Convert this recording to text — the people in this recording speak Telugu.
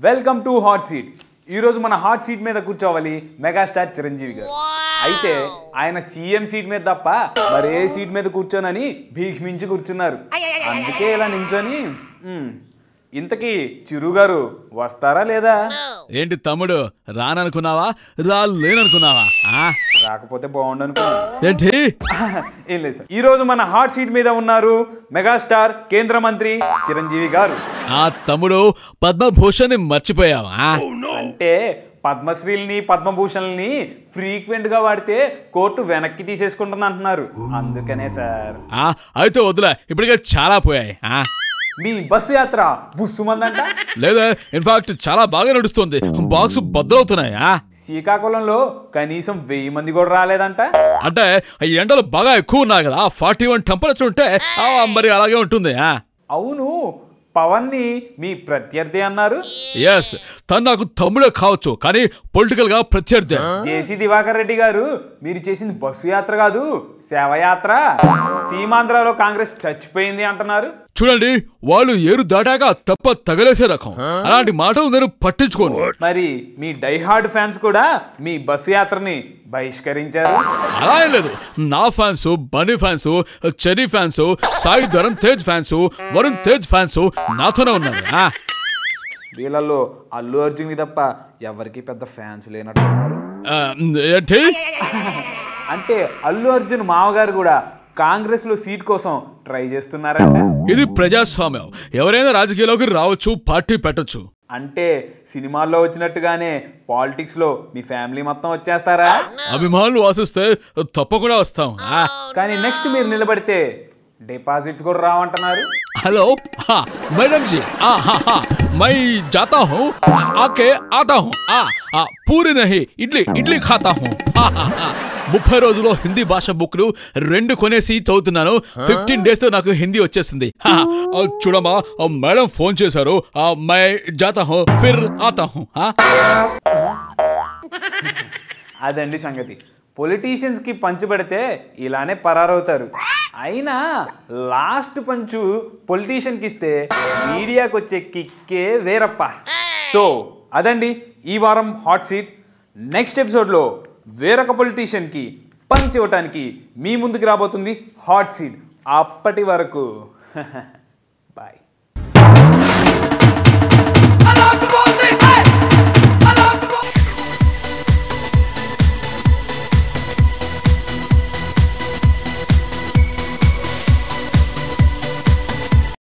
Welcome to hot seat. ఈరోజు మన హాట్ సీట్ మీద కూర్చోవాలి మెగాస్టార్ చిరంజీవి గారు. అయితే ఆయన సీఎం సీట్ మీద తప్ప మరే సీట్ మీద కూర్చోనని భీష్మించి కూర్చున్నారు. అందుకే ఇలా నించొని ఇంతకీ చిరు గారు వస్తారా లేదా? ఏంటి తమ్ముడు, రాననుకున్నావా రాలేననుకున్నావా? రాకపోతే బాగుండు అనుకున్నా. ఏంటి ఏం లేదు సార్, ఈరోజు మన హాట్ సీట్ మీద ఉన్నారు మెగాస్టార్ కేంద్ర మంత్రి చిరంజీవి గారు. తమ్ముడు పద్మభూషణ్ మర్చిపోయావా? అంటే పద్మశ్రీల్ని పద్మభూషణ్ని ఫ్రీక్వెంట్ గా వాడితే కోర్టు వెనక్కి తీసేసుకుంటుంది అంటున్నారు. అందుకనే సార్. అయితే వద్దులే, ఇప్పటికే చాలా పోయాయి. మీ బస్సు యాత్ర బుస్సుమందంట. లేదా ఇన్ఫాక్ట్ చాలా బాగా నడుస్తుంది, బాక్స్ బద్దలవుతున్నాయి. శ్రీకాకుళంలో కనీసం 1000 మంది కూడా రాలేదంట. అంటే ఈ ఎండలు బాగా ఎక్కువ ఉన్నాయి కదా, 41 టెంపరేచర్ ఉంటే మరి అలాగే ఉంటుంది. అవును, పవన్ ని మీ ప్రత్యర్థి అన్నారు. ఎస్, తను నాకు తమ్ముడే కావచ్చు, కానీ పొలిటికల్ గా ప్రత్యర్థి. జేసీ దివాకర్ రెడ్డి గారు, మీరు చేసింది బస్సు యాత్ర కాదు, సేవయాత్ర. సీమాంధ్రలో కాంగ్రెస్ చచ్చిపోయింది అంటున్నారు. చూడండి, వాళ్ళు ఏరు దాటాక తప్ప తగలేసే రకం. అలాంటి మాటలు నేను పట్టించుకోను. మరి మీ డైహార్డ్ ఫ్యాన్స్ కూడా మీ బస్సు యాత్రని బహిష్కరించారు. అలా ఏం లేదు, నా fans, Bunny fans, cherry fans, Sai Dharam Tej fans, Varun Tej fans నాతోనే ఉన్నారు. వీళ్ళల్లో అల్లు అర్జున్ తప్ప ఎవరికి పెద్ద ఫ్యాన్స్ లేనట్టున్నారు. ఏంటి అంటే అల్లు అర్జున్ మామగారు కూడా కాంగ్రెస్ లో సీట్ కోసం ట్రై చేస్తున్నారంట. ఇది ప్రజాస్వామ్యం, ఎవరైనా రాజకీయాల్లోకి రావచ్చు, పార్టీ పెట్టచ్చు. అంటే సినిమాల్లో వచ్చినట్టుగానే పాలిటిక్స్ లో మీ ఫ్యామిలీ మొత్తం వచ్చేస్తారా? అభిమానులు ఆశిస్తే తప్పకుండా వస్తాం. కానీ నెక్స్ట్ మీరు నిలబడితే డిపాజిట్స్ కూడా రావంటున్నారు. हेलो, हाँ मैडम जी, मैं जाता हूँ, आके आता हूँ, पूरी नहीं इडली इडली खाता हूँ. 30 రోజుల్లో హిందీ భాష బుక్లు 2 కొనేసి చదువుతున్నాను. 15 days తో నాకు హిందీ వచ్చేసింది. చూడమ్మా, మేడం ఫోన్ చేశారు, మై జాతా హూ ఫిర్ ఆతా హూ. అదండి సంగతి. పొలిటీషియన్స్ కి పంచు పెడితే ఇలానే పరారవుతారు. అయినా లాస్ట్ పంచు పొలిటీషియన్ కి ఇస్తే మీడియాకి వచ్చే కిక్కే వేరప్ప. సో అదండి ఈ వారం హాట్ సీట్. నెక్స్ట్ ఎపిసోడ్లో వేరొక పొలిటీషియన్ కి పంచ్ ఇవ్వటానికి మీ ముందుకు రాబోతుంది హాట్ సీట్. అప్పటి వరకు